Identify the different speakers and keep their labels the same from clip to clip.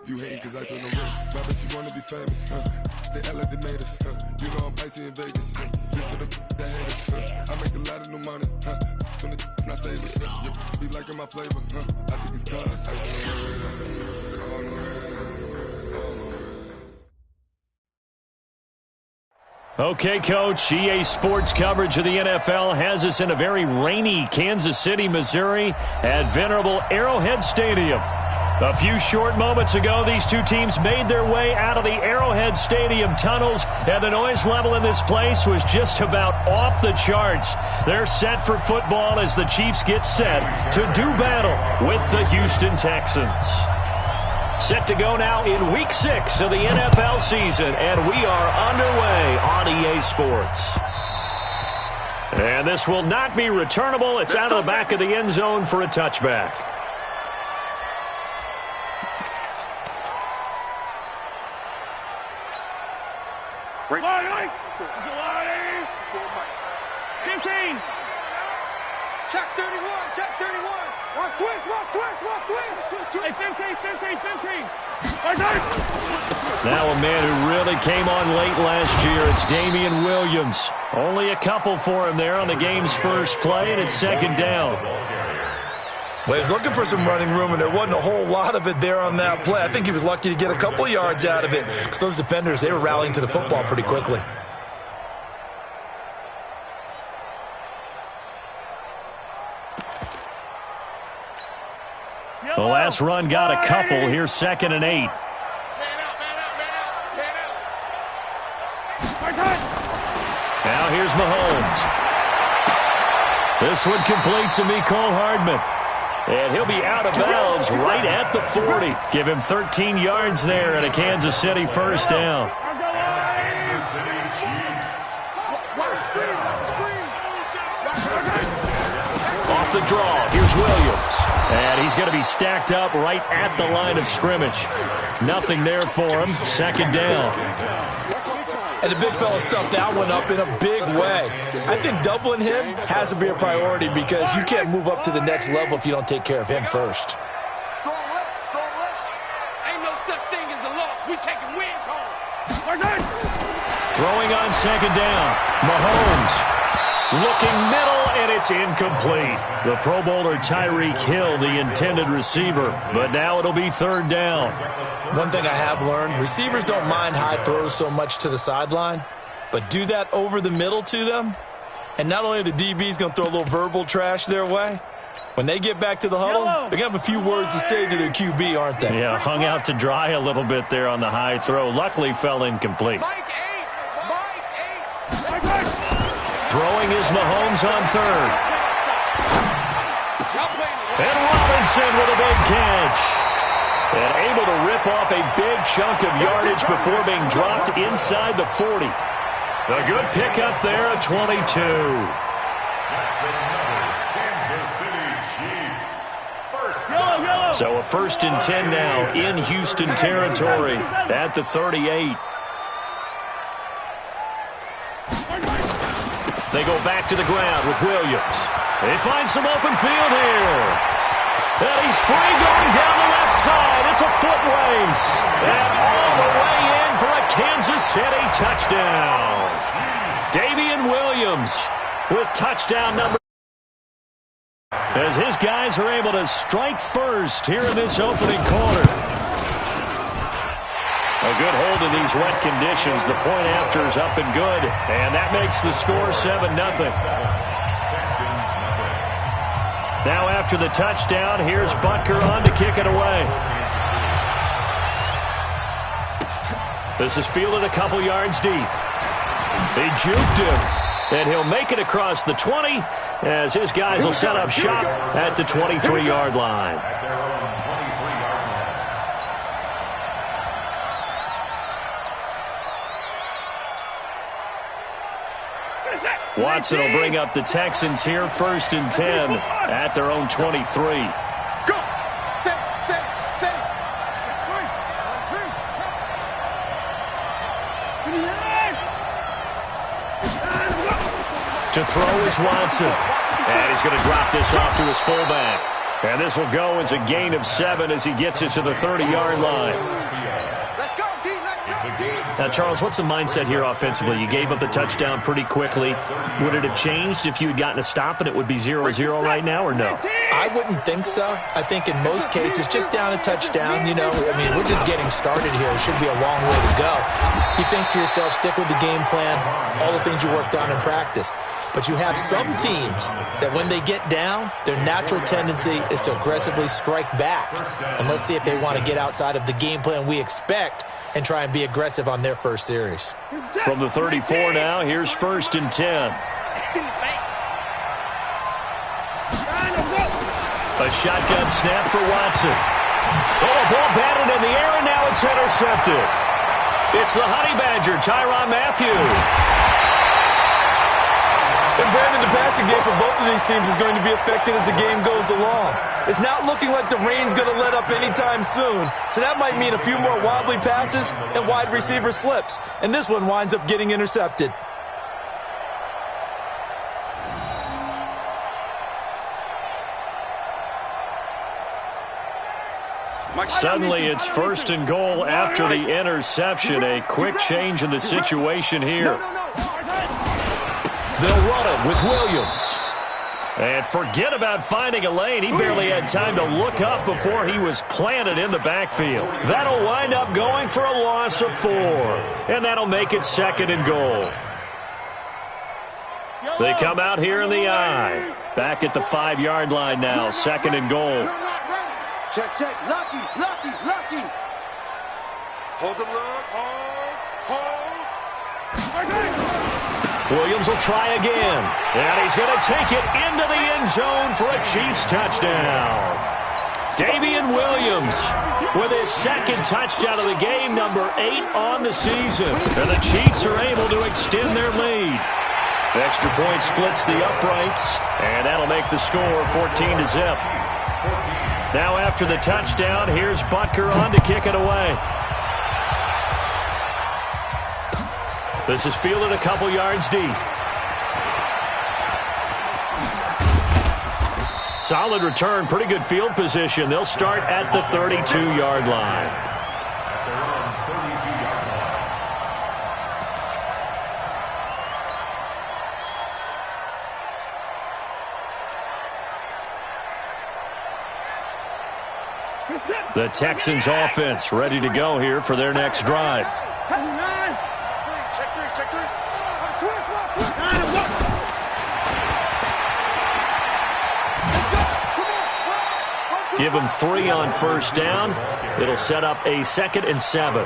Speaker 1: You hating cause I took no risks. My bitch, you wanna be famous, They act like they made us, You know I'm icy in Vegas, This for the that haters, I make a lot of new money, When the not savers, You be liking my flavor, I think it's cause I on the rest.
Speaker 2: Okay, Coach, EA Sports coverage of the NFL has us in a very rainy Kansas City, Missouri at venerable Arrowhead Stadium. A few short moments ago, these two teams made their way out of the Arrowhead Stadium tunnels, and the noise level in this place was just about off the charts. They're set for football as the Chiefs get set to do battle with the Houston Texans. Set to go now in Week 6 of the NFL season, and we are underway on EA Sports. And this will not be returnable. It's out of the back of the end zone for a touchback.
Speaker 3: Check 31, check 31. Watch twist. Hey, 15.
Speaker 2: Now a man who really came on late last year, it's Damian Williams. Only a couple for him there on the game's first play, and it's second down.
Speaker 4: Well, he was looking for some running room, and there wasn't a whole lot of it there on that play. I think he was lucky to get a couple yards out of it because those defenders, they were rallying to the football pretty quickly.
Speaker 2: The last run got a couple. Here's 2nd and 8. Now here's Mahomes. This one complete to Mecole Hardman. And he'll be out of bounds right at the 40. Give him 13 yards there and a Kansas City first down. Off the draw, here's Williams. And he's going to be stacked up right at the line of scrimmage. Nothing there for him. Second down.
Speaker 4: And the big fella stuffed that one up in a big way. I think doubling him has to be a priority because you can't move up to the next level if you don't take care of him first.
Speaker 3: Strong left. Ain't no such thing as a loss. We taking wins home.
Speaker 2: Throwing on second down. Mahomes. Looking middle, and it's incomplete. The Pro Bowler Tyreek Hill, the intended receiver, but now it'll be third down.
Speaker 4: One thing I have learned, receivers don't mind high throws so much to the sideline, but do that over the middle to them, and not only are the DBs going to throw a little verbal trash their way, when they get back to the huddle, they're going to have a few words to say to their QB, aren't they?
Speaker 2: Yeah, hung out to dry a little bit there on the high throw. Luckily fell incomplete. Throwing is Mahomes on third. And Robinson with a big catch. And able to rip off a big chunk of yardage before being dropped inside the 40. A good pickup there at 22. So a 1st and 10 now in Houston territory at the 38. They go back to the ground with Williams. They find some open field here. And he's free going down the left side. It's a foot race. And all the way in for a Kansas City touchdown. Damian Williams with touchdown number. As his guys are able to strike first here in this opening quarter. A good hold in these wet conditions. The point after is up and good. And that makes the score 7-0. Now after the touchdown, here's Butker on to kick it away. This is fielded a couple yards deep. They juked him. And he'll make it across the 20 as his guys will set up shop at the 23-yard line. Watson will bring up the Texans here, 1st and 10 at their own 23.
Speaker 3: Go! Set!
Speaker 2: To throw is Watson. And he's going to drop this off to his fullback. And this will go as a gain of 7 as he gets it to the 30-yard line.
Speaker 3: Let's go, D. Let's go, D.
Speaker 2: Now, Charles, what's the mindset here offensively? You gave up the touchdown pretty quickly. Would it have changed if you had gotten a stop and it would be 0-0 right now, or no?
Speaker 4: I wouldn't think so. I think in most cases, just down a touchdown, you know, I mean, we're just getting started here. It should be a long way to go. You think to yourself, stick with the game plan, all the things you worked on in practice. But you have some teams that when they get down, their natural tendency is to aggressively strike back. And let's see if they want to get outside of the game plan we expect and try and be aggressive on their first series.
Speaker 2: From the 34 now, here's 1st and 10. A shotgun snap for Watson. Oh, a ball batted in the air, and now it's intercepted. It's the Honey Badger, Tyrann Mathieu.
Speaker 4: And Brandon, the passing game for both of these teams is going to be affected as the game goes along. It's not looking like the rain's going to let up anytime soon, so that might mean a few more wobbly passes and wide receiver slips. And this one winds up getting intercepted.
Speaker 2: Suddenly, it's 1st and goal after the interception. A quick change in the situation here. They'll run it with Williams. And forget about finding a lane. He barely had time to look up before he was planted in the backfield. That'll wind up going for a loss of 4. And that'll make it 2nd and goal. They come out here in the I. Back at the 5-yard line now. 2nd and goal.
Speaker 3: Check, check. Lucky, lucky, lucky. Hold the look. Hold.
Speaker 2: Williams will try again. And he's going to take it into the end zone for a Chiefs touchdown. Damian Williams with his 2nd touchdown of the game, number 8 on the season. And the Chiefs are able to extend their lead. Extra point splits the uprights, and that'll make the score 14-0. Now after the touchdown, here's Butker on to kick it away. This is fielded a couple yards deep. Solid return, pretty good field position. They'll start at the 32-yard line. The Texans offense ready to go here for their next drive. Give them 3 on 1st down. It'll set up a 2nd and 7.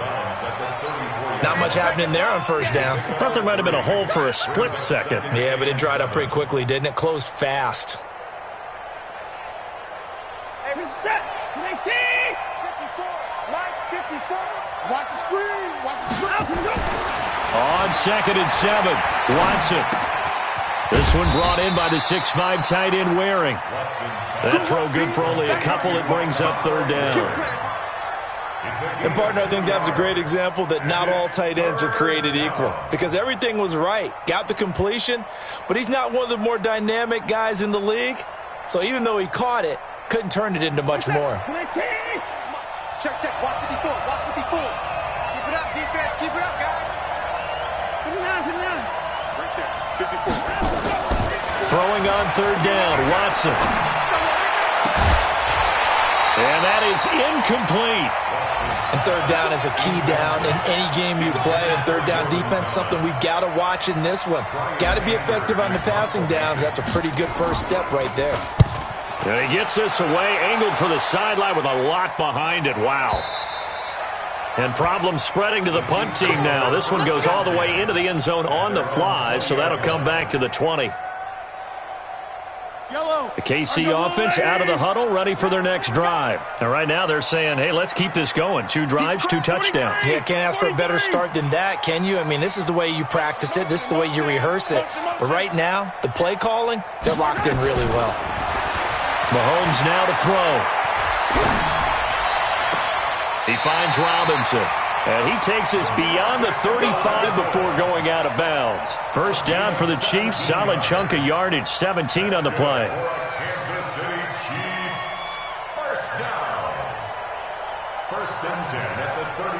Speaker 4: Not much happening there on 1st down.
Speaker 2: I thought there might have been a hole for a split second.
Speaker 4: Yeah, but it dried up pretty quickly, didn't it? Closed fast.
Speaker 3: Hey, we're set. Connect 54. Mike, 54. Watch the screen. Watch the screen.
Speaker 2: On 2nd and 7, Watson. This one brought in by the 6'5" tight end Waring. That throw good for only a couple. It brings up 3rd down.
Speaker 4: And, partner, I think that's a great example that not all tight ends are created equal. Because everything was right. Got the completion, but he's not one of the more dynamic guys in the league. So even though he caught it, couldn't turn it into much more.
Speaker 3: Check, check. Watch 54. Watch 54. Keep it up, defense. Keep it up, guys. Put it down. Put it down. Right there. 54.
Speaker 2: Throwing on 3rd down, Watson. And that is incomplete.
Speaker 4: And 3rd down is a key down in any game you play. And 3rd down defense, something we've got to watch in this one. Got to be effective on the passing downs. That's a pretty good first step right there.
Speaker 2: And he gets this away, angled for the sideline with a lot behind it. Wow. And problems spreading to the punt team now. This one goes all the way into the end zone on the fly, so that'll come back to the 20. The KC offense out of the huddle, ready for their next drive. And right now they're saying, hey, let's keep this going. 2 drives, 2 touchdowns.
Speaker 4: Yeah, can't ask for a better start than that, can you? I mean, this is the way you practice it. This is the way you rehearse it. But right now, the play calling, they're locked in really well.
Speaker 2: Mahomes now to throw. He finds Robinson. And he takes us beyond the 35 before going out of bounds. First down for the Chiefs. Solid chunk of yardage. 17 on the play.
Speaker 5: Kansas City Chiefs.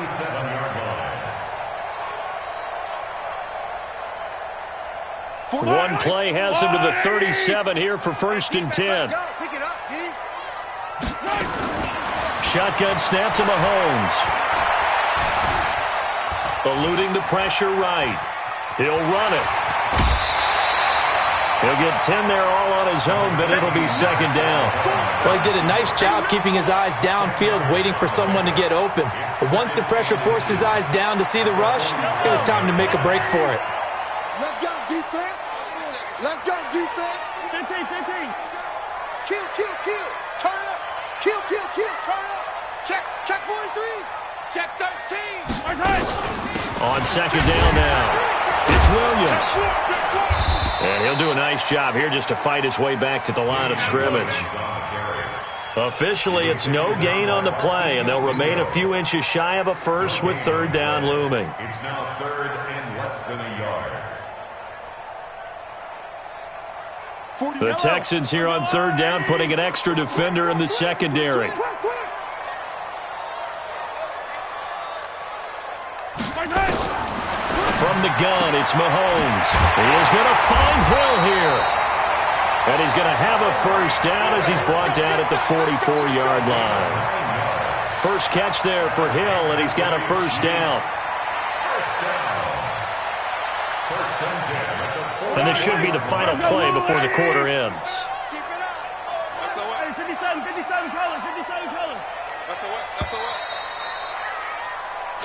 Speaker 5: 37-yard line.
Speaker 2: One play has him to the 37 here for 1st and 10.
Speaker 3: Pick it up, D.
Speaker 2: Shotgun snap to Mahomes. Eluding the pressure right. He'll run it. He'll get 10 there all on his own, but it'll be 2nd down.
Speaker 4: Well, he did a nice job keeping his eyes downfield, waiting for someone to get open. But once the pressure forced his eyes down to see the rush, it was time to make a break for it.
Speaker 3: Let's go, defense. Let's go, defense. 15. Kill. Turn up. Kill. Turn up. Check 43. Check 13.
Speaker 2: On 2nd down now, it's Williams. And he'll do a nice job here just to fight his way back to the line of scrimmage. Officially, it's no gain on the play, and they'll remain a few inches shy of a first with 3rd down looming.
Speaker 5: It's now 3rd and less than a yard.
Speaker 2: The Texans here on 3rd down, putting an extra defender in the secondary. From the gun, it's Mahomes. He is going to find Hill here. And he's going to have a 1st down as he's brought down at the 44-yard line. First catch there for Hill, and he's got a 1st down. And this should be the final play before the quarter ends.
Speaker 3: Keep it up. That's all right. 57 colors.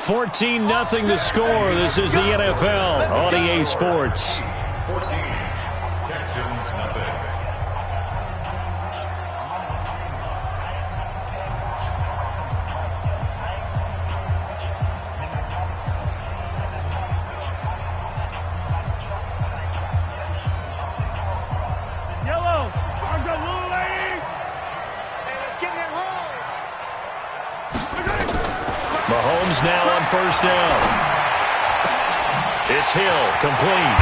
Speaker 2: 14-0 the score. This is the NFL on EA Sports.
Speaker 5: 14. Texans nothing.
Speaker 3: Yellow. Arms up, little lady. Hey, let's get that rolls.
Speaker 2: Mahomes now on 1st down. It's Hill, complete.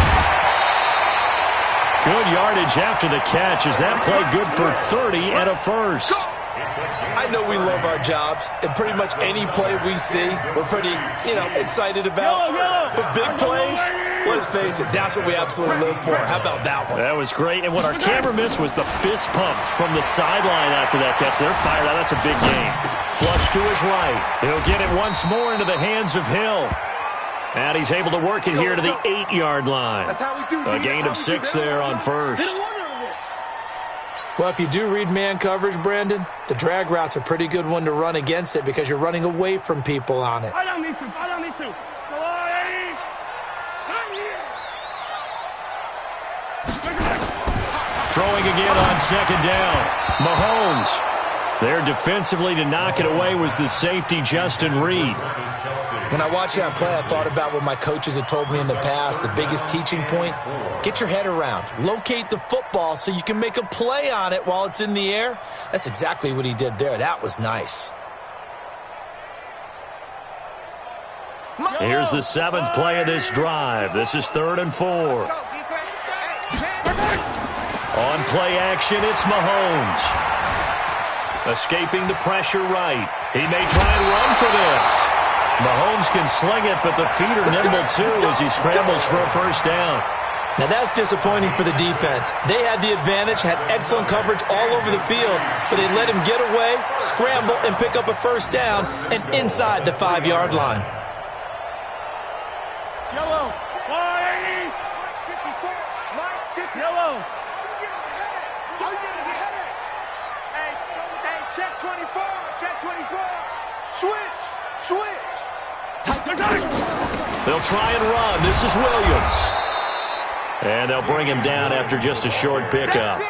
Speaker 2: Good yardage after the catch. Is that play good for 30 and a 1st?
Speaker 4: I know we love our jobs, and pretty much any play we see, we're pretty, excited about. But big plays, let's face it, that's what we absolutely live for. How about that one?
Speaker 2: That was great. And what our camera missed was the fist pumps from the sideline after that catch. They're fired out. That's a big game. Flush to his right. He'll get it once more into the hands of Hill. And he's able to work it here to the 8-yard line.
Speaker 3: That's how we do.
Speaker 2: A gain of 6 there on 1st.
Speaker 4: Well, if you do read man coverage, Brandon, the drag route's a pretty good one to run against it because you're running away from people on it.
Speaker 3: Fight on these two. Come on, Eddie.
Speaker 2: Throwing again on 2nd down. Mahomes. There defensively to knock it away was the safety, Justin Reed.
Speaker 4: When I watched that play, I thought about what my coaches had told me in the past. The biggest teaching point, get your head around. Locate the football so you can make a play on it while it's in the air. That's exactly what he did there. That was nice.
Speaker 2: Here's the 7th play of this drive. This is 3rd and 4. On play action, it's Mahomes. Escaping the pressure right. He may try and run for this. Mahomes can sling it, but the feet are nimble too as he scrambles for a 1st down.
Speaker 4: Now that's disappointing for the defense. They had the advantage, had excellent coverage all over the field, but they let him get away, scramble, and pick up a 1st down and inside the 5-yard line.
Speaker 3: Yellow. Yellow. Hey, check 24. Check 24. Switch.
Speaker 2: They'll try and run. This is Williams. And they'll bring him down after just a short pickup.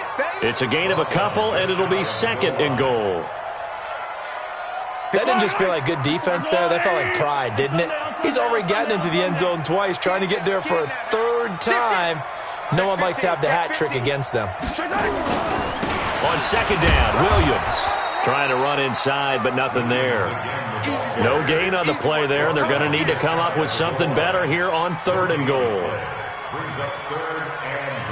Speaker 2: It's a gain of a couple, and it'll be 2nd and goal.
Speaker 4: That didn't just feel like good defense there. That felt like pride, didn't it? He's already gotten into the end zone twice, trying to get there for a 3rd time. No one likes to have the hat trick against them.
Speaker 2: On 2nd down, Williams trying to run inside, but nothing there. No gain on the play there. They're going to need to come up with something better here on 3rd and goal.
Speaker 5: Brings up 3rd and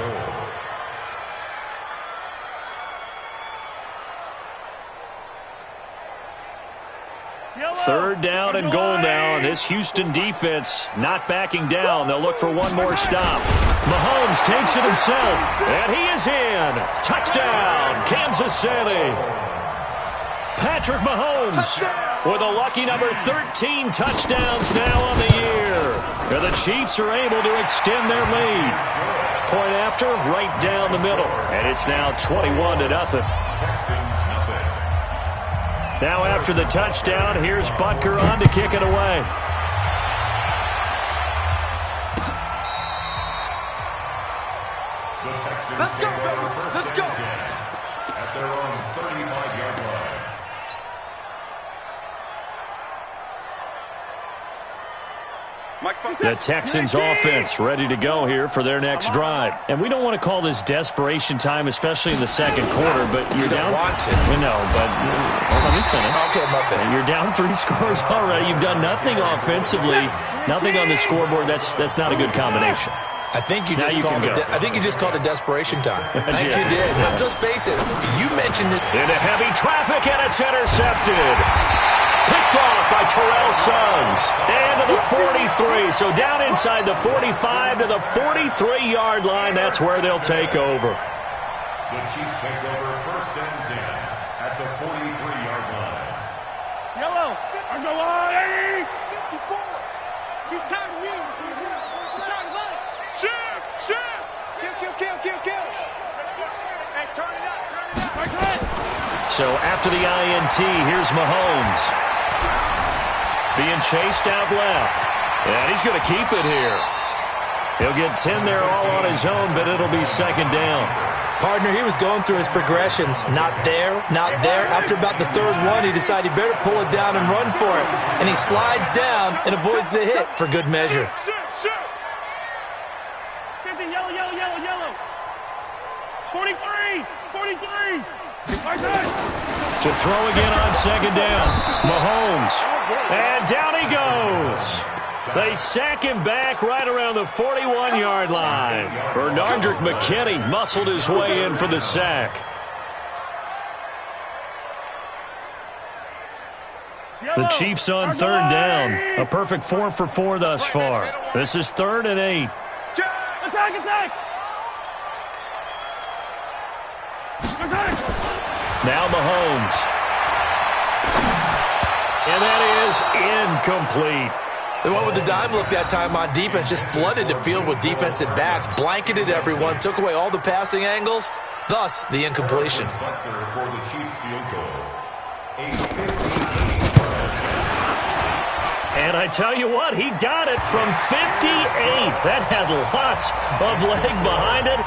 Speaker 5: goal.
Speaker 2: Third down and goal now this Houston defense not backing down. They'll look for one more stop. Mahomes takes it himself, and he is in. Touchdown, Kansas City. Patrick Mahomes with a lucky number 13 touchdowns now on the year. And the Chiefs are able to extend their lead. Point after, right down the middle. And it's now 21-0. Now after the touchdown, here's Butker on to kick it away.
Speaker 3: Let's go, baby. Let's go.
Speaker 5: At their own 35-yard line.
Speaker 2: The Texans offense ready to go here for their next drive. And we don't want to call this desperation time, especially in the second quarter, but you're down.
Speaker 4: You don't want to.
Speaker 2: No, but let me finish.
Speaker 4: Okay, my bad.
Speaker 2: You're down 3 scores already. You've done nothing offensively, nothing on the scoreboard. That's not a good combination.
Speaker 4: I think you just called it desperation time. I think you did. But let's face it, you mentioned this.
Speaker 2: Into heavy traffic, and it's intercepted. Picked off by Terrell Suggs. And to the 43. So down inside the 45 to the 43-yard line. That's where they'll take over.
Speaker 5: The Chiefs take over 1st and 10 at the 43-yard line.
Speaker 3: Yellow. I'm going on. 54. He's tired of me. He's tired of us. Shoot. Kill. Hey, turn it up.
Speaker 2: So after the INT, here's Mahomes. Being chased out left. And he's going to keep it here. He'll get 10 there all on his own, but it'll be second down.
Speaker 4: Partner, he was going through his progressions. Not there. After about the third one, he decided he better pull it down and run for it. And he slides down and avoids the hit for good measure.
Speaker 3: Shoot. 50, yellow. 43.
Speaker 2: To throw again on second down. Mahomes. And down he goes. They sack him back right around the 41-yard line. Bernardrick McKinney muscled his way in for the sack. The Chiefs on third down. A perfect 4 for 4 thus far. This is 3rd and 8.
Speaker 3: Attack!
Speaker 2: Now Mahomes. And that is incomplete.
Speaker 4: They went with the dime look that time on defense, just flooded the field with defensive backs, blanketed everyone, took away all the passing angles, thus the incompletion.
Speaker 5: Butker for the Chiefs field goal. A 58.
Speaker 2: And I tell you what, he got it from 58. That had lots of leg behind it.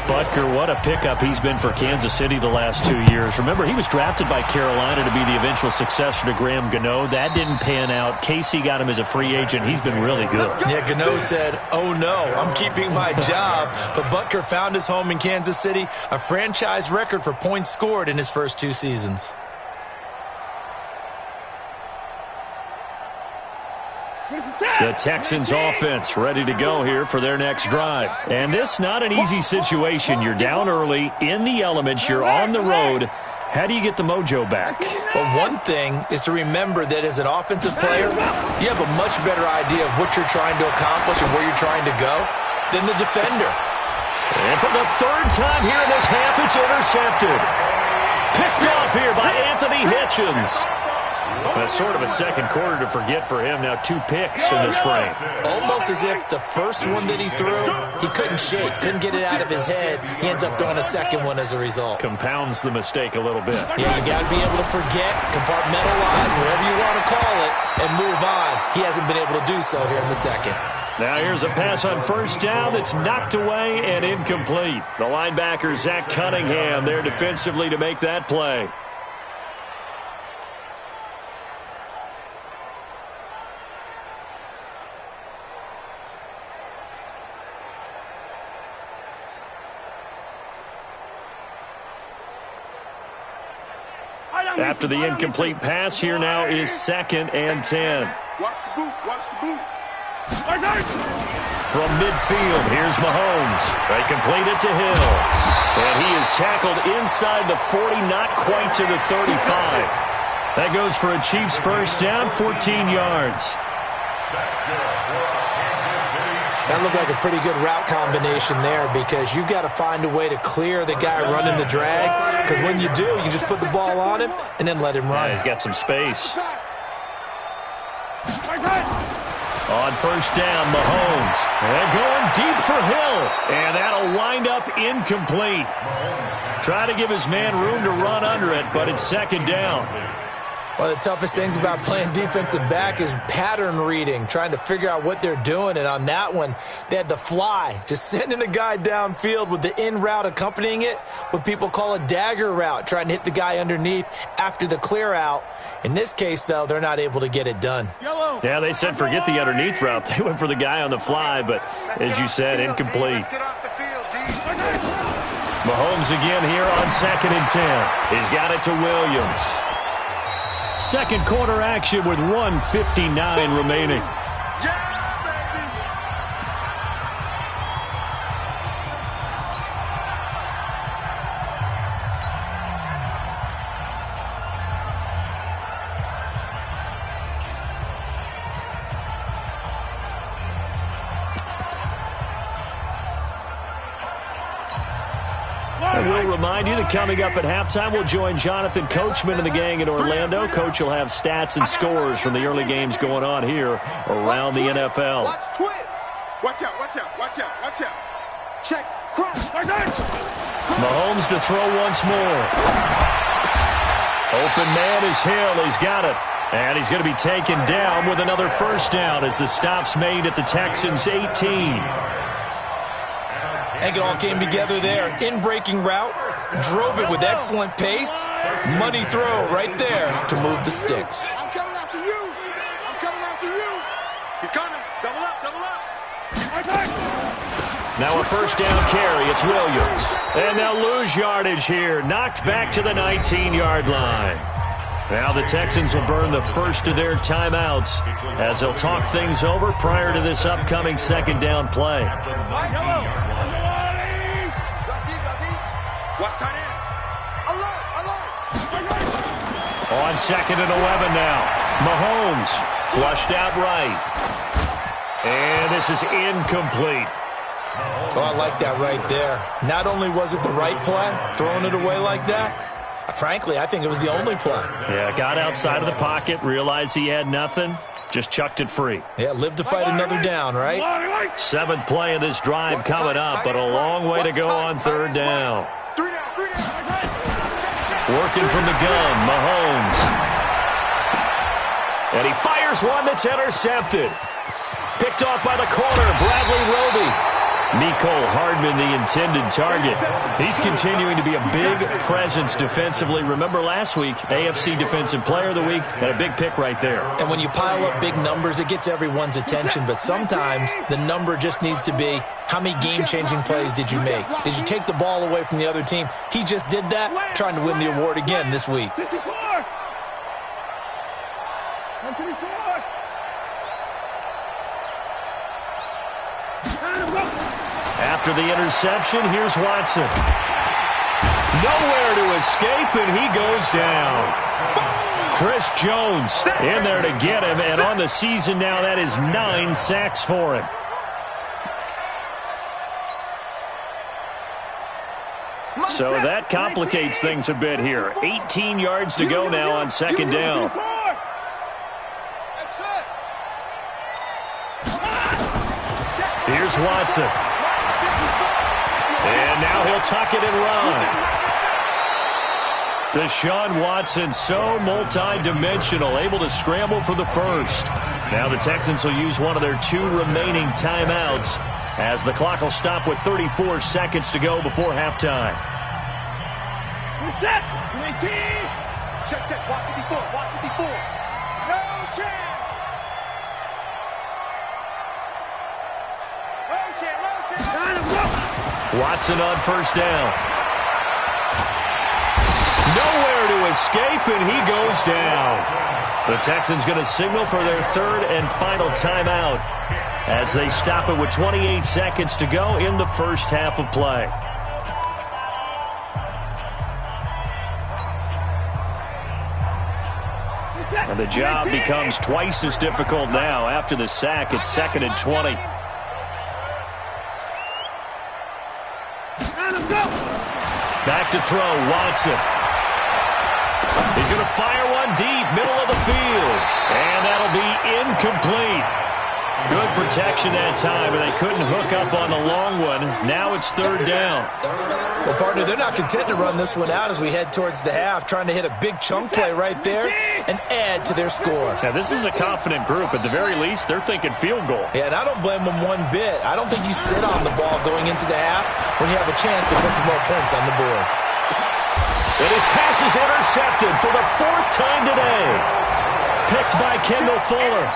Speaker 2: Butker, what a pickup he's been for Kansas City the last 2 years. Remember, he was drafted by Carolina to be the eventual successor to Graham Gano. That didn't pan out. Casey got him as a free agent. He's been really good.
Speaker 4: Yeah, Gano said, oh no, I'm keeping my job. But Butker found his home in Kansas City, a franchise record for points scored in his first 2 seasons.
Speaker 2: The Texans offense ready to go here for their next drive. And this not an easy situation. You're down early, in the elements, you're on the road. How do you get the mojo back?
Speaker 4: Well, one thing is to remember that as an offensive player, you have a much better idea of what you're trying to accomplish and where you're trying to go than the defender.
Speaker 2: And for the 3rd time here in this half, it's intercepted. Picked off here by Anthony Hitchens. That's sort of a second quarter to forget for him. Now 2 picks in this frame.
Speaker 4: Almost as if the first one that he threw, he couldn't shake, couldn't get it out of his head. He ends up throwing a second one as a result.
Speaker 2: Compounds the mistake a little bit.
Speaker 4: Yeah, you got to be able to forget, compartmentalize, whatever you want to call it, and move on. He hasn't been able to do so here in the second.
Speaker 2: Now here's a pass on first down that's knocked away and incomplete. The linebacker, Zach Cunningham, there defensively to make that play. After the incomplete pass, here now is 2nd and 10.
Speaker 3: Watch the boot.
Speaker 2: From midfield, here's Mahomes. They complete it to Hill. And he is tackled inside the 40, not quite to the 35. That goes for a Chiefs first down, 14 yards.
Speaker 4: That looked like a pretty good route combination there because you've got to find a way to clear the guy running the drag, because when you do, you just put the ball on him and then let him run.
Speaker 2: Yeah, he's got some space. On first down, Mahomes. And going deep for Hill. And that'll wind up incomplete. Try to give his man room to run under it, but it's second down.
Speaker 4: One of the toughest things about playing defensive back is pattern reading, trying to figure out what they're doing. And on that one, they had the fly, just sending a guy downfield with the in route accompanying it, what people call a dagger route, trying to hit the guy underneath after the clear out. In this case, though, they're not able to get it done.
Speaker 2: Yeah, they said forget the underneath route. They went for the guy on the fly, but as you said, incomplete. Mahomes again here on 2nd and 10. He's got it to Williams. Second quarter action with 1:59 remaining. And we'll remind you that coming up at halftime, we'll join Jonathan Coachman and the gang in Orlando. Coach will have stats and scores from the early games going on here around the NFL.
Speaker 3: Watch twins. Watch out, watch out, watch out, watch out. Check, cross,
Speaker 2: Mahomes to throw once more. Open man is Hill. He's got it. And he's going to be taken down with another first down as the stop's made at the Texans' 18.
Speaker 4: I think it all came together there. In-breaking route, drove it with excellent pace. Money throw right there to move the sticks.
Speaker 3: I'm coming after you. I'm coming after you. He's coming. Double up, double up.
Speaker 2: Now a first down carry. It's Williams. And they'll lose yardage here. Knocked back to the 19-yard line. Now the Texans will burn the first of their timeouts as they'll talk things over prior to this upcoming second down play.
Speaker 3: Watch tight end. Alert, alert.
Speaker 2: On 2nd and 11 now. Mahomes flushed out right. And this is incomplete.
Speaker 4: Oh, I like that right there. Not only was it the right play, throwing it away like that, frankly, I think it was the only play.
Speaker 2: Yeah, got outside of the pocket, realized he had nothing, just chucked it free.
Speaker 4: Yeah, live to fight another down, right?
Speaker 2: 7th play of this drive coming up, but a long way to go on third down. Working from the gun, Mahomes. And he fires one that's intercepted. Picked off by the corner, Bradley Roby. Mecole Hardman, the intended target. He's continuing to be a big presence defensively. Remember last week, AFC Defensive Player of the Week, and a big pick right there.
Speaker 4: And when you pile up big numbers, it gets everyone's attention. But sometimes the number just needs to be, how many game-changing plays did you make? Did you take the ball away from the other team? He just did that, trying to win the award again this week.
Speaker 3: 54.
Speaker 2: After the interception, here's Watson. Nowhere to escape, and he goes down. Chris Jones in there to get him, and on the season now, that is 9 sacks for him. So that complicates things a bit here. 18 yards to go now on second down. Here's Watson. And now he'll tuck it and run. Deshaun Watson, so multi-dimensional, able to scramble for the first. Now the Texans will use one of their 2 remaining timeouts as the clock will stop with 34 seconds to go before halftime.
Speaker 3: Set. 19. Check, check. Walk 54. Walk 54. No chance.
Speaker 2: Watson on first down. Nowhere to escape, and he goes down. The Texans going to signal for their 3rd and final timeout as they stop it with 28 seconds to go in the first half of play. And the job becomes twice as difficult now after the sack. It's 2nd and 20. Back to throw, Watson. He's going to fire one deep, middle of the field. And that'll be incomplete. Good protection that time, and they couldn't hook up on the long one. Now it's 3rd down.
Speaker 4: Well, partner, they're not content to run this one out as we head towards the half, trying to hit a big chunk play right there and add to their score.
Speaker 2: Now, this is a confident group. At the very least, they're thinking field goal.
Speaker 4: Yeah, and I don't blame them one bit. I don't think you sit on the ball going into the half when you have a chance to put some more points on the board.
Speaker 2: And his pass is intercepted for the 4th time today. Picked by Kendall Fuller.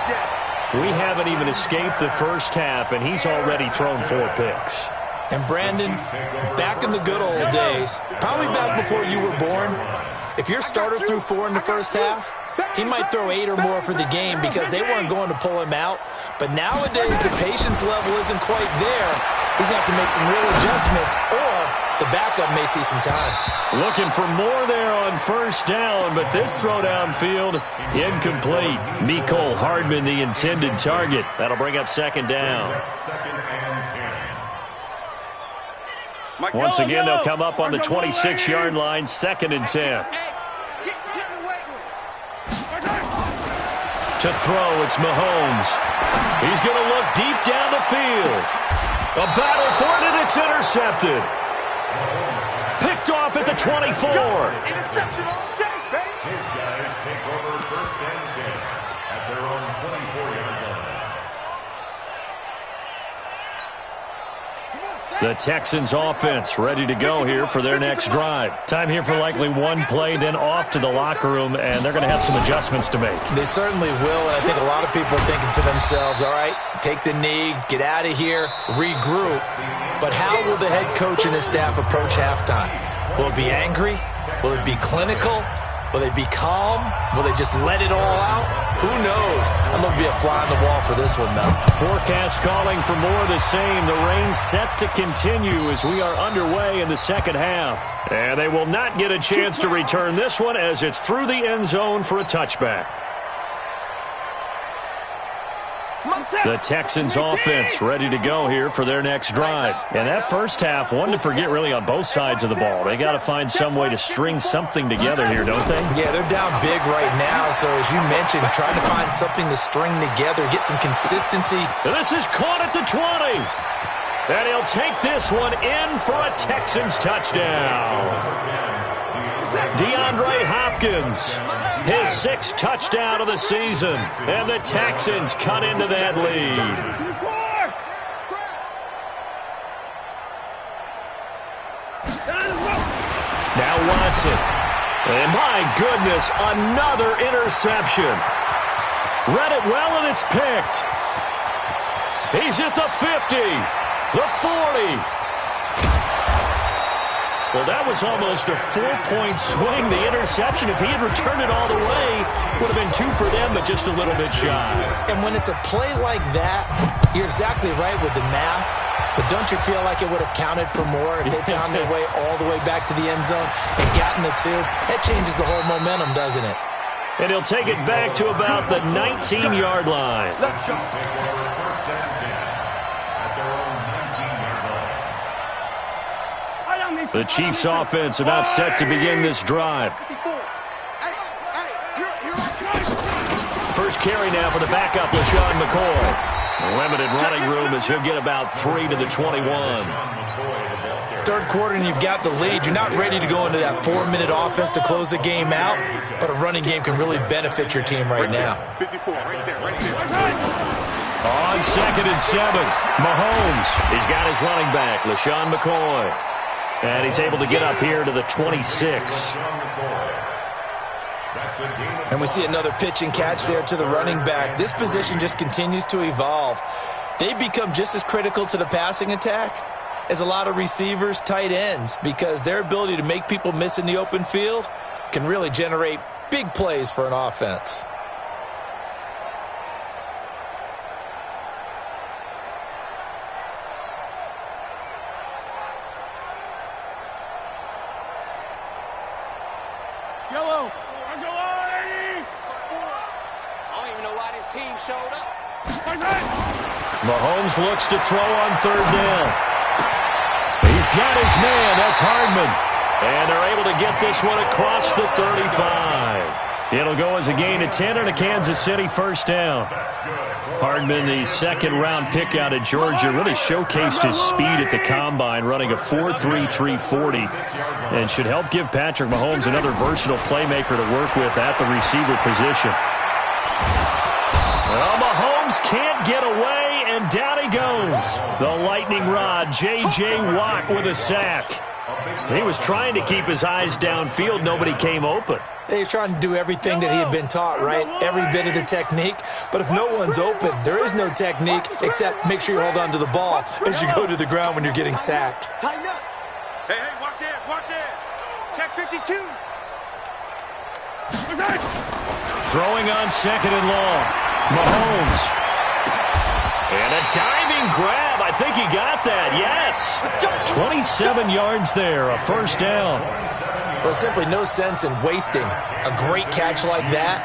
Speaker 2: We haven't even escaped the first half, and he's already thrown 4 picks.
Speaker 4: And Brandon, back in the good old days, probably back before you were born, if your starter threw 4 in the first half, he might throw 8 or more for the game because they weren't going to pull him out. But nowadays, the patience level isn't quite there. He's going to have to make some real adjustments, or the backup may see some time.
Speaker 2: Looking for more there on 1st down, but this throw downfield, incomplete. Mecole Hardman, the intended target. That'll bring up 2nd down. Once again, they'll come up on the 26-yard line, 2nd and 10. To throw, it's Mahomes. He's going to look deep down the field. A battle for it, and it's intercepted. Picked off at the 24.
Speaker 3: Interception all day, baby.
Speaker 5: His guys take over 1st and 10 at their own 24-yard line.
Speaker 2: The Texans offense ready to go here for their next drive. Time here for likely one play, then off to the locker room, and they're going to have some adjustments to make.
Speaker 4: They certainly will, and I think a lot of people are thinking to themselves, all right, take the knee, get out of here, regroup. But how will the head coach and his staff approach halftime? Will it be angry? Will it be clinical? Will they be calm? Will they just let it all out? Who knows? I'm going to be a fly on the wall for this one, though.
Speaker 2: Forecast calling for more of the same. The rain set to continue as we are underway in the 2nd half. And they will not get a chance to return this one as it's through the end zone for a touchback. The Texans offense ready to go here for their next drive. And that first half, one to forget really on both sides of the ball. They got to find some way to string something together here, don't they?
Speaker 4: Yeah, they're down big right now. So as you mentioned, trying to find something to string together, get some consistency.
Speaker 2: And this is caught at the 20. And he'll take this one in for a Texans touchdown. DeAndre Hopkins, his 6th touchdown of the season, and the Texans cut into that lead. Now Watson, and my goodness, another interception. Read it well, and it's picked. He's at the 50, the 40. Well, that was almost a 4-point swing. The interception, if he had returned it all the way, would have been 2 for them, but just a little bit shy.
Speaker 4: And when it's a play like that, you're exactly right with the math. But don't you feel like it would have counted for more if they found their way all the way back to the end zone and gotten the 2? That changes the whole momentum, doesn't it?
Speaker 2: And he'll take it back to about the 19-yard line.
Speaker 5: Let's just take over 1st and 10 at their own 19-yard line.
Speaker 2: The Chiefs offense about set to begin this drive. First carry now for the backup, LaShawn McCoy. Limited running room as he'll get about 3 to the 21.
Speaker 4: 3rd quarter and you've got the lead. You're not ready to go into that 4-minute offense to close the game out, but a running game can really benefit your team right now.
Speaker 3: 54, right there.
Speaker 2: On 2nd and 7, Mahomes. He's got his running back, LaShawn McCoy. And he's able to get up here to the 26.
Speaker 4: And we see another pitch and catch there to the running back. This position just continues to evolve. They become just as critical to the passing attack as a lot of receivers, tight ends, because their ability to make people miss in the open field can really generate big plays for an offense.
Speaker 3: Yellow. Let's go, lady.
Speaker 6: team showed up.
Speaker 2: Mahomes looks to throw on third down. He's got his man. That's Hardman. And they're able to get this one across the 35. It'll go as a gain of 10 and a Kansas City first down. Hardman, the second-round pick out of Georgia, really showcased his speed at the Combine, running a 4.3 340, and should help give Patrick Mahomes another versatile playmaker to work with at the receiver position. Well, Mahomes can't get away, and down he goes. The lightning rod, J.J. Watt with a sack. He was trying to keep his eyes downfield. Nobody came open.
Speaker 4: He's trying to do everything that he had been taught, right? Every bit of the technique. But if no one's open, there is no technique except make sure you hold on to the ball as you go to the ground when you're getting sacked.
Speaker 3: Tighten up. Hey, watch this, watch this. Check 52.
Speaker 2: Throwing on second and long. Mahomes. And a diving grab. I think he got that. Yes. 27 yards there. A first down.
Speaker 4: There's simply no sense in wasting a great catch like that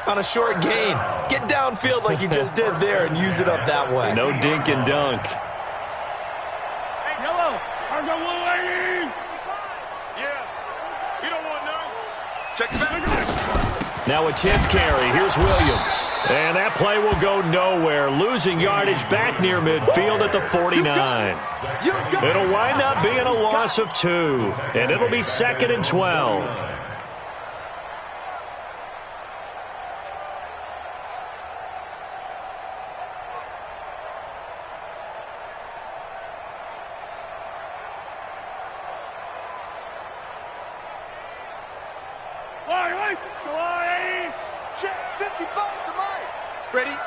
Speaker 4: on a short gain. Get downfield like you just did there and use it up that way.
Speaker 2: No dink and dunk.
Speaker 3: Hey, yellow. Argo Willie. Yeah. You don't want no. Check it back.
Speaker 2: Now a 10th carry. Here's Williams. And that play will go nowhere. Losing yardage back near midfield at the 49. It'll wind up being a loss of 2. And it'll be 2nd and 12.
Speaker 3: Check 55 to Mike. Ready?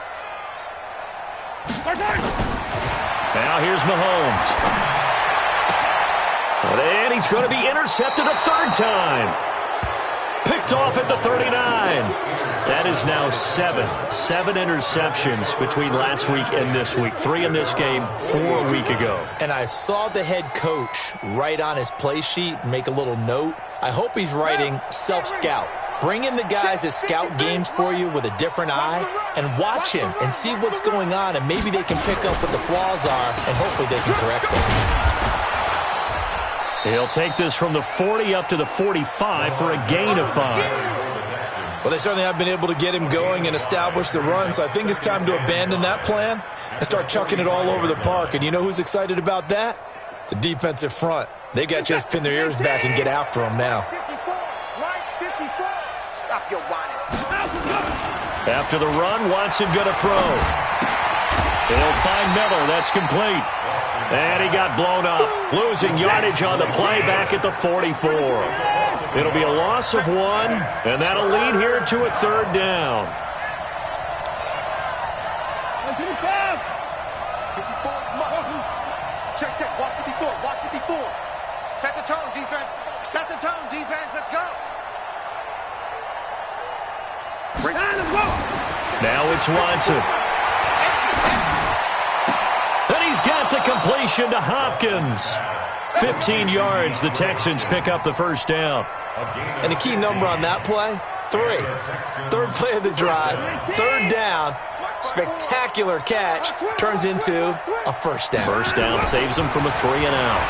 Speaker 2: Now here's Mahomes. And he's going to be intercepted a third time. Picked off at the 39. That is now 7 interceptions between last week and this week. 3 in this game, 4 a week ago.
Speaker 4: And I saw the head coach write on his play sheet and make a little note. I hope he's writing self-scout. Bring in the guys that scout games for you with a different eye and watch him and see what's going on, and maybe they can pick up what the flaws are, and hopefully they can correct them.
Speaker 2: He'll take this from the 40 up to the 45 for a gain of 5.
Speaker 4: Well, they certainly have been able to get him going and establish the run, so I think it's time to abandon that plan and start chucking it all over the park. And you know who's excited about that? The defensive front. They got to just pin their ears back and get after him now.
Speaker 3: Stop your whining.
Speaker 2: After the run, Watson going to throw. He'll find Miller. That's complete. And he got blown up. Losing yardage on the play back at the 44. It'll be a loss of 1, and that'll lead here to a third down.
Speaker 3: Check. Watch 54. Watch 54. Set the tone, defense. Set the tone, defense. Let's go.
Speaker 2: Now it's Watson. And he's got the completion to Hopkins. 15 yards. The Texans pick up the first down.
Speaker 4: And a key number on that play, 3. Third play of the drive, third down. Spectacular catch turns into a first down.
Speaker 2: First down saves him from a 3 and out.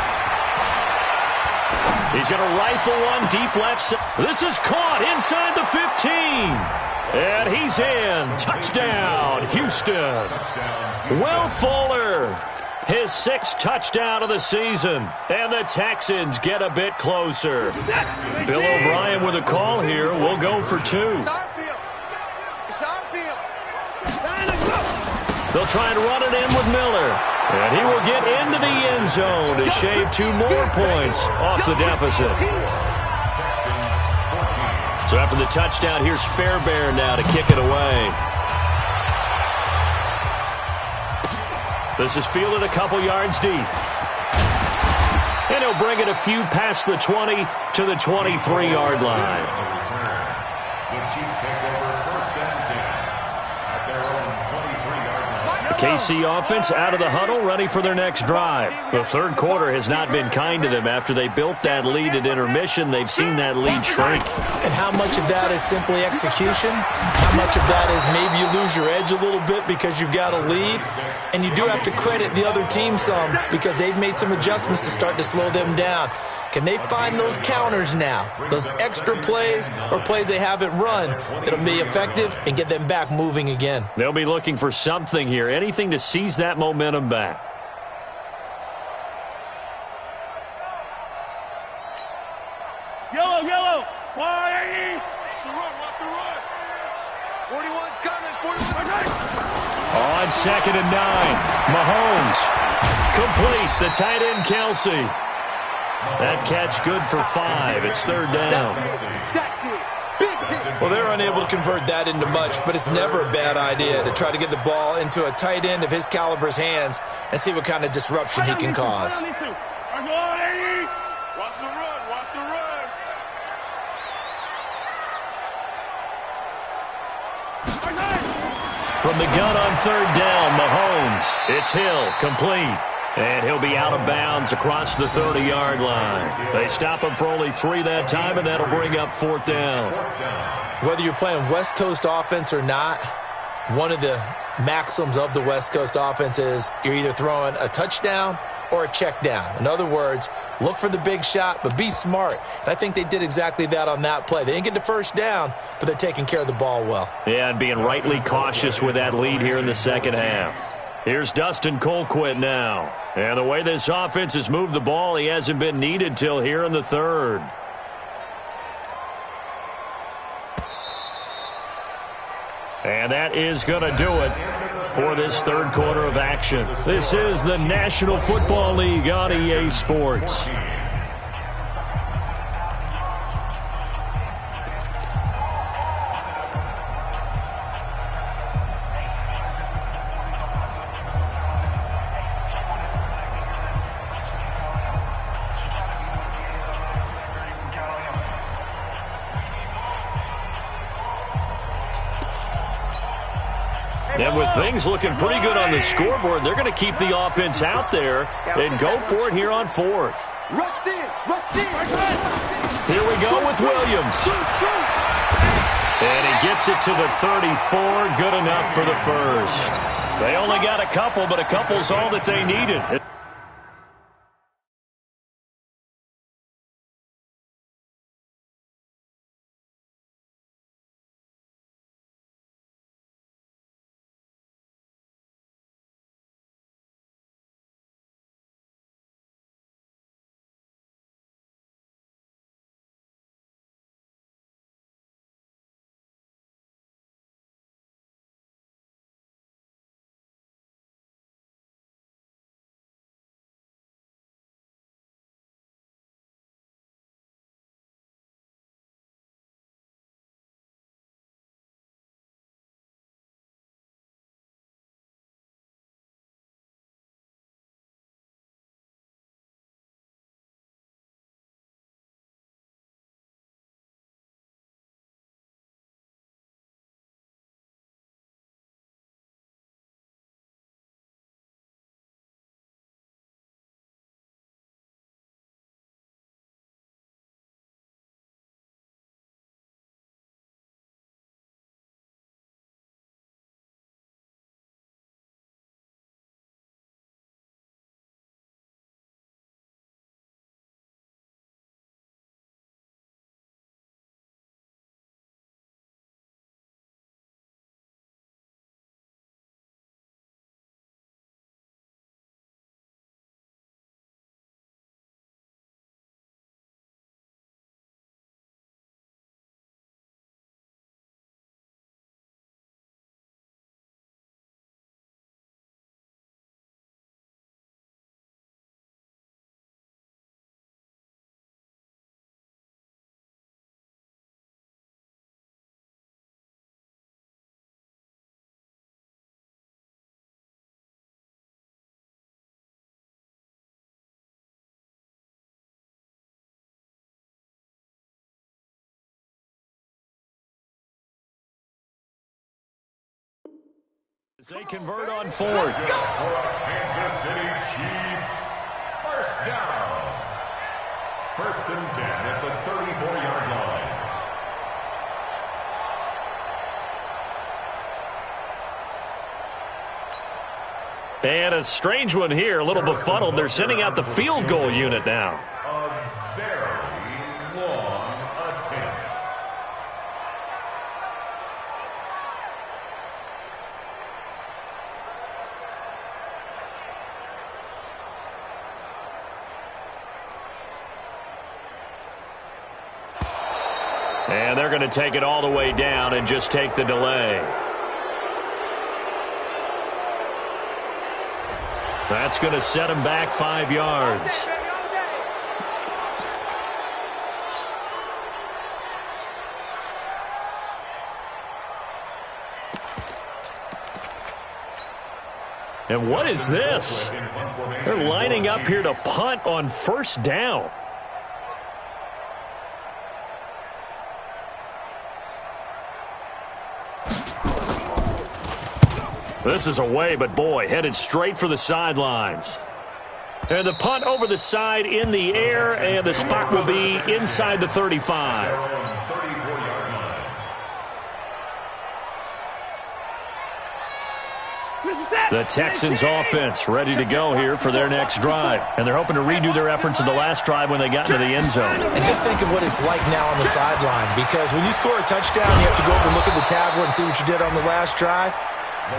Speaker 2: He's going to rifle one deep left side. This is caught inside the 15. And he's in. Touchdown, Houston. Will Fuller, his 6th touchdown of the season. And the Texans get a bit closer. Bill O'Brien with a call here. We'll go for 2.
Speaker 3: It's our field. It's our field.
Speaker 2: They'll try and run it in with Miller. And he will get into the end zone to shave 2 more points off the deficit. So after the touchdown, here's Fairbairn now to kick it away. This is fielded a couple yards deep. And he'll bring it a few past the 20 to the 23-yard line.
Speaker 5: The Chiefs take over 1st and 10 at their own 23-yard line.
Speaker 2: KC offense out of the huddle, ready for their next drive. The third quarter has not been kind to them. After they built that lead at intermission, they've seen that lead shrink.
Speaker 4: And how much of that is simply execution? How much of that is maybe you lose your edge a little bit because you've got a lead? And you do have to credit the other team some because they've made some adjustments to start to slow them down. Can they find those counters now, those extra plays or plays they haven't run that'll be effective and get them back moving again?
Speaker 2: They'll be looking for something here, anything to seize that momentum back.
Speaker 3: Yellow. Fly! Watch the run. 41's coming. 41's
Speaker 2: On 2nd and 9, Mahomes. Complete, the tight end, Kelsey. That catch good for 5. It's 3rd down.
Speaker 4: Well, they're unable to convert that into much, but it's never a bad idea to try to get the ball into a tight end of his caliber's hands and see what kind of disruption he can cause.
Speaker 3: Watch the run. Watch the run.
Speaker 2: From the gun on 3rd down, Mahomes. It's Hill, complete. And he'll be out of bounds across the 30-yard line. They stop him for only 3 that time, and that'll bring up 4th down.
Speaker 4: Whether you're playing West Coast offense or not, one of the maxims of the West Coast offense is you're either throwing a touchdown or a check down. In other words, look for the big shot, but be smart. And I think they did exactly that on that play. They didn't get the first down, but they're taking care of the ball well.
Speaker 2: Yeah, and being rightly cautious with that lead here in the second half. Here's Dustin Colquitt now. And the way this offense has moved the ball, he hasn't been needed till here in the 3rd. And that is going to do it for this 3rd quarter of action. This is the National Football League on EA Sports. And with things looking pretty good on the scoreboard, they're going to keep the offense out there and go for it here on 4th.
Speaker 3: Rush in.
Speaker 2: Here we go with Williams. And he gets it to the 34. Good enough for the first. They only got a couple, but a couple's all that they needed. They convert on fourth.
Speaker 5: For Kansas City Chiefs, first down. First and 10 at the 34-yard line.
Speaker 2: And a strange one here, a little befuddled. They're sending out the field goal unit now.
Speaker 5: A very long attempt.
Speaker 2: And they're going to take it all the way down and just take the delay. That's going to set him back 5 yards. And what is this? They're lining up here to punt on first down. This is away, but boy, headed straight for the sidelines. And the punt over the side in the air, and the spot will be inside the 35. The Texans offense ready to go here for their next drive. And they're hoping to redo their efforts of the last drive when they got into the end zone.
Speaker 4: And just think of what it's like now on the sideline, because when you score a touchdown, you have to go over and look at the tablet and see what you did on the last drive.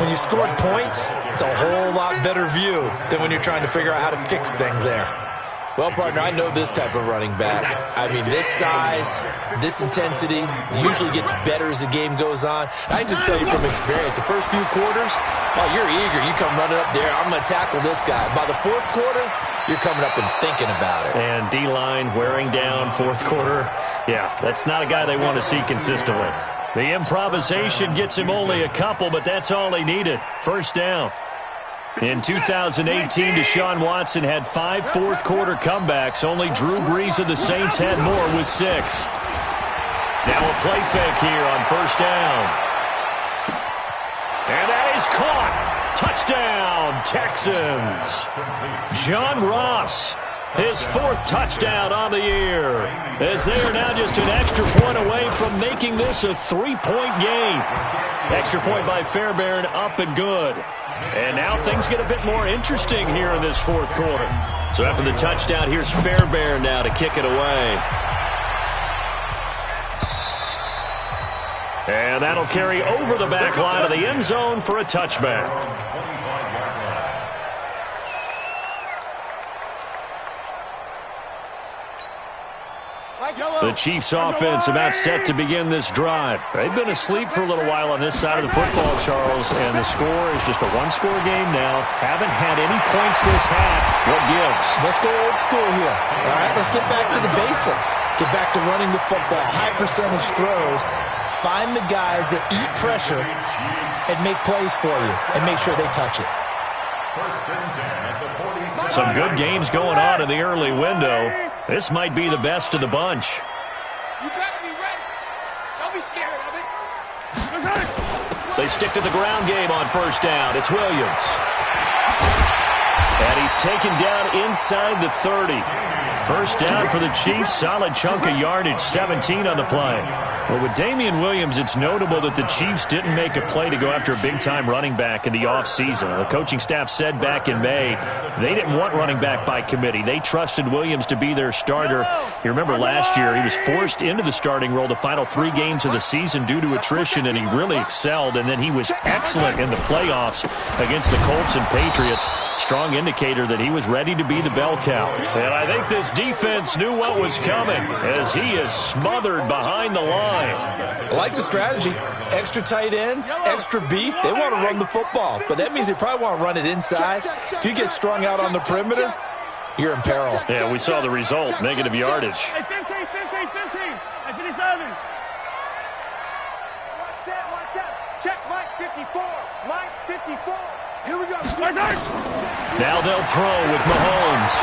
Speaker 4: When you scored points, it's a whole lot better view than when you're trying to figure out how to fix things there. Well, partner, I know this type of running back. I mean, this size, this intensity usually gets better as the game goes on. I can just tell you from experience, the first few quarters, oh, you're eager. You come running up there, I'm going to tackle this guy. By the fourth quarter, you're coming up and thinking about it.
Speaker 2: And D-line wearing down fourth quarter. Yeah, that's not a guy they want to see consistently. The improvisation gets him only a couple, but that's all he needed. First down. In 2018, Deshaun Watson had 5 fourth-quarter comebacks. Only Drew Brees of the Saints had more with 6. Now a play fake here on first down. And that is caught. Touchdown, Texans. John Ross, his 4th touchdown on the year, as they are now just an extra point away from making this a 3-point game. Extra point by Fairbairn, up and good. And now things get a bit more interesting here in this fourth quarter. So after the touchdown, here's Fairbairn now to kick it away. And that'll carry over the back line of the end zone for a touchback. The Chiefs offense about set to begin this drive. They've been asleep for a little while on this side of the football, Charles, and the score is just a one-score game now. Haven't had any points this half. What gives?
Speaker 4: Let's go old school here. All right, let's get back to the basics. Get back to running the football, high percentage throws. Find the guys that eat pressure and make plays for you and make sure they touch it.
Speaker 2: Some good games going on in the early window. This might be the best of the bunch.
Speaker 3: You better be ready. Don't be scared of it.
Speaker 2: They stick to the ground game on first down. It's Williams. And he's taken down inside the 30. First down for the Chiefs. Solid chunk of yardage, 17 on the play. Well, with Damian Williams, it's notable that the Chiefs didn't make a play to go after a big-time running back in the offseason. The coaching staff said back in May they didn't want running back by committee. They trusted Williams to be their starter. You remember last year he was forced into the starting role the final 3 games of the season due to attrition, and he really excelled, and then he was excellent in the playoffs against the Colts and Patriots. Strong indicator that he was ready to be the bell cow. And I think this defense knew what was coming as he is smothered behind the line.
Speaker 4: I like the strategy. Extra tight ends, extra beef. They want to run the football, but that means they probably want to run it inside. If you get strung out on the perimeter, you're in peril.
Speaker 2: Yeah, we saw the result, negative yardage.
Speaker 3: Hey, 15. I finished serving. Watch out. Check Mike 54. Mike 54. Here we go.
Speaker 2: Now they'll throw with Mahomes.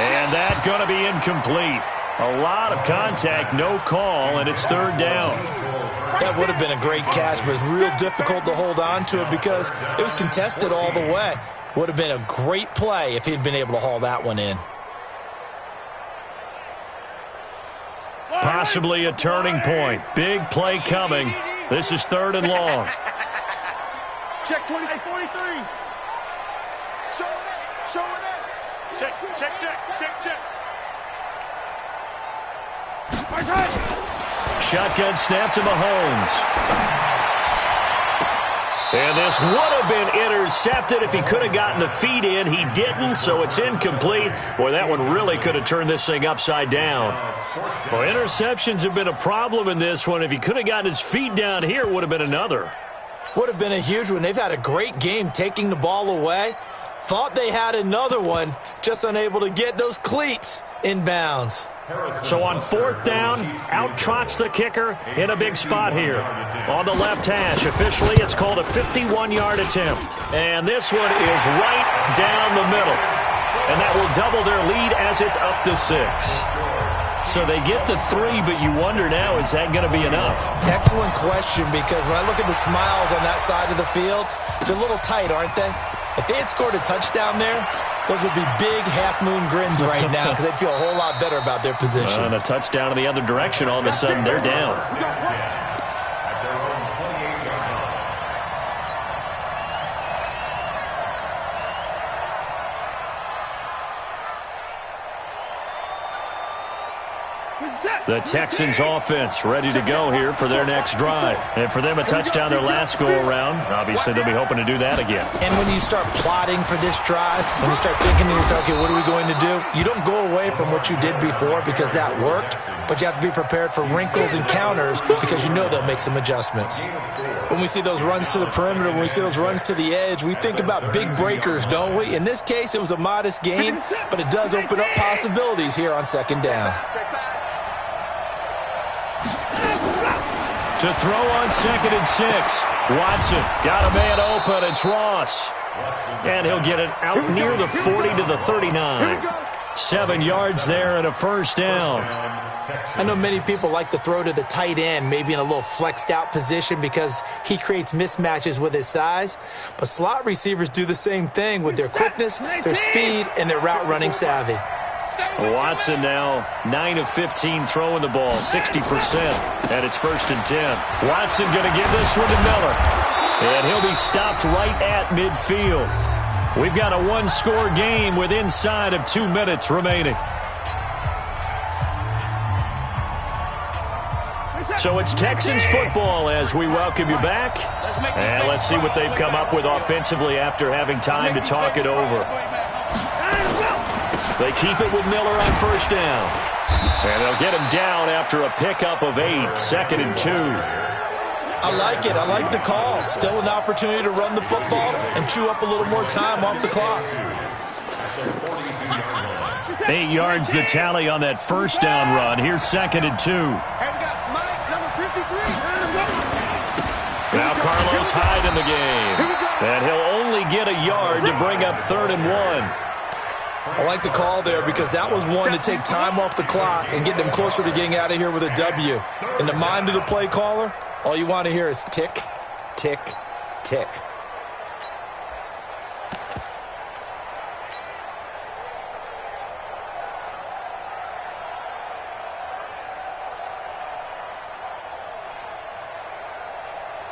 Speaker 2: And that going to be incomplete. A lot of contact, no call, and it's third down.
Speaker 4: That would have been a great catch, but it's real difficult to hold on to it because it was contested all the way. Would have been a great play if he'd been able to haul that one in.
Speaker 2: Possibly a turning point. Big play coming. This is 3rd and long.
Speaker 3: Check 28, 43. Show it. Check.
Speaker 2: Shotgun snap to Mahomes. And this would have been intercepted if he could have gotten the feet in. He didn't, so it's incomplete. Boy, that one really could have turned this thing upside down. Well, interceptions have been a problem in this one. If he could have gotten his feet down here, it would have been another.
Speaker 4: Would have been a huge one. They've had a great game taking the ball away. Thought they had another one, just unable to get those cleats in bounds.
Speaker 2: So on 4th down, out trots the kicker in a big spot here. On the left hash, officially it's called a 51-yard attempt. And this one is right down the middle. And that will double their lead as it's up to 6. So they get the 3, but you wonder now, is that going to be enough?
Speaker 4: Excellent question, because when I look at the smiles on that side of the field, they're a little tight, aren't they? If they had scored a touchdown there, those would be big half-moon grins right now because they'd feel a whole lot better about their position.
Speaker 2: And a touchdown in the other direction, all of a sudden they're down. The Texans offense ready to go here for their next drive. And for them, a touchdown their last go-around. Obviously, they'll be hoping to do that again.
Speaker 4: And when you start plotting for this drive, when you start thinking to yourself, okay, what are we going to do? You don't go away from what you did before because that worked, but you have to be prepared for wrinkles and counters because you know they'll make some adjustments. When we see those runs to the perimeter, when we see those runs to the edge, we think about big breakers, don't we? In this case, it was a modest gain, but it does open up possibilities here on 2nd down.
Speaker 2: To throw on 2nd and 6. Watson got a man open. It's Ross. And he'll get it out near the 40 to the 39. 7 yards there and a 1st down.
Speaker 4: I know many people like to throw to the tight end, maybe in a little flexed out position because he creates mismatches with his size. But slot receivers do the same thing with their quickness, their speed, and their route running savvy.
Speaker 2: Watson now 9 of 15 throwing the ball, 60%, and it's 1st and 10. Watson going to give this one to Miller, and he'll be stopped right at midfield. We've got a 1-score game with inside of 2 minutes remaining. So it's Texans football as we welcome you back, and let's see what they've come up with offensively after having time to talk it over. They keep it with Miller on 1st down. And they'll get him down after a pickup of 8, 2nd and 2.
Speaker 4: I like it. I like the call. Still an opportunity to run the football and chew up a little more time off the clock.
Speaker 2: 8 yards the tally on that 1st down run. Here's 2nd and 2. Now Carlos Hyde in the game. And he'll only get a yard to bring up 3rd and 1.
Speaker 4: I like the call there because that was one to take time off the clock and get them closer to getting out of here with a W. In the mind of the play caller, all you want to hear is tick, tick, tick.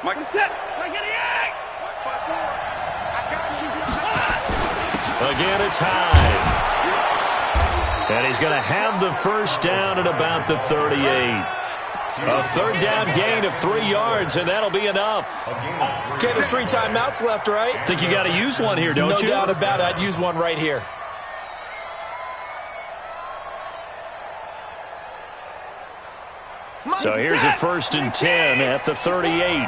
Speaker 3: Michael set. Like 88. 5-4. I got you.
Speaker 2: Again, it's Hyde. And he's going to have the 1st down at about the 38. A 3rd down gain of 3 yards, and that'll be enough.
Speaker 4: Okay, there's 3 timeouts left, right?
Speaker 2: Think you got to use one here, don't you?
Speaker 4: No doubt about it. I'd use one right here.
Speaker 2: So here's a 1st and 10 at the 38.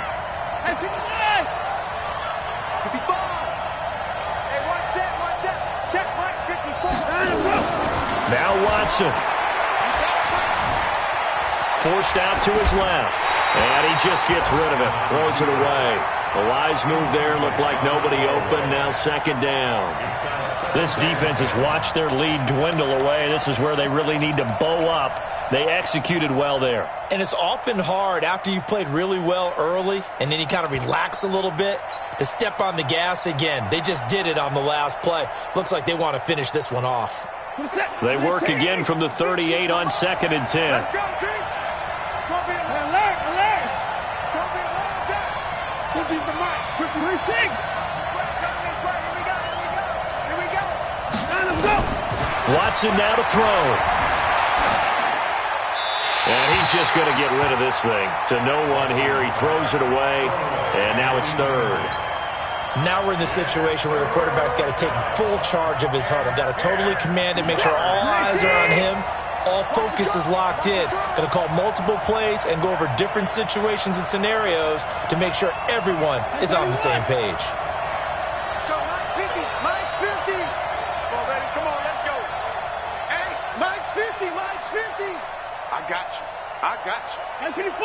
Speaker 2: Now Watson. Forced out to his left. And he just gets rid of it. Throws it away. A wise move there. Looked like nobody open. Now 2nd down. This defense has watched their lead dwindle away. This is where they really need to bow up They executed well there.
Speaker 4: And it's often hard after you've played really well early and then you kind of relax a little bit to step on the gas again. They just did it on the last play. Looks like they want to finish this one off.
Speaker 2: They work again from the 38 on 2nd and 10.
Speaker 3: Let's go, D. It's going to be alert. It's going to be alert down. 50's the mark. 56. This way. Here we go. Let him go.
Speaker 2: Watson now to throw. And he's just going to get rid of this thing. To no one here. He throws it away, and now it's 3rd.
Speaker 4: Now we're in the situation where the quarterback's got to take full charge of his huddle. Got to totally command it, make sure all eyes are on him. All focus is locked in. Going to call multiple plays and go over different situations and scenarios to make sure everyone is on the same page.
Speaker 3: Let's go, Mike 50. Mike 50. Come on, baby. Come on, let's go. Hey, Mike 50. Mike 50. I got you. Mike 54.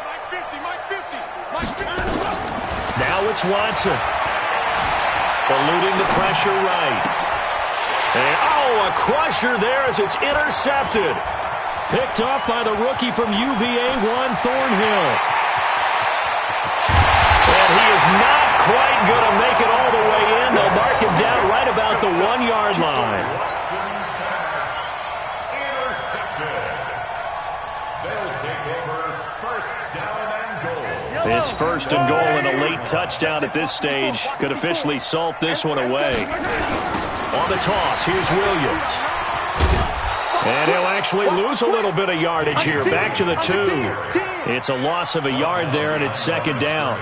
Speaker 3: Mike 50. Mike 50.
Speaker 2: Now it's Watson. Eluding the pressure right. And, a crusher there as it's intercepted. Picked off by the rookie from UVA, Juan Thornhill. And he is not quite going to make it all the way in. They'll mark him down right about the 1-yard line. It's 1st and goal and a late touchdown at this stage. Could officially salt this one away. On the toss, here's Williams. And he'll actually lose a little bit of yardage here. Back to the 2. It's a loss of a yard there, and it's 2nd down.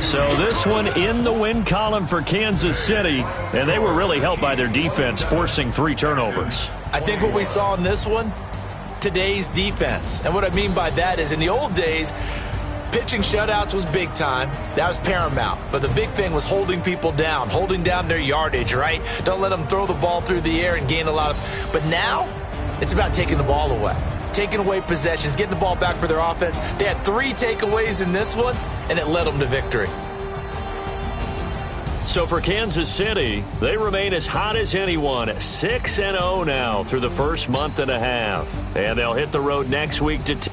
Speaker 2: So this one in the win column for Kansas City, and they were really helped by their defense, forcing 3 turnovers.
Speaker 4: I think what we saw in this one, today's defense. And what I mean by that is in the old days, pitching shutouts was big time. That was paramount. But the big thing was holding people down, holding down their yardage, right? Don't let them throw the ball through the air and gain a lot of... But now, it's about taking the ball away. Taking away possessions, getting the ball back for their offense. They had 3 takeaways in this one, and it led them to victory.
Speaker 2: So for Kansas City, they remain as hot as anyone, 6-0 now through the first month and a half. And they'll hit the road next week to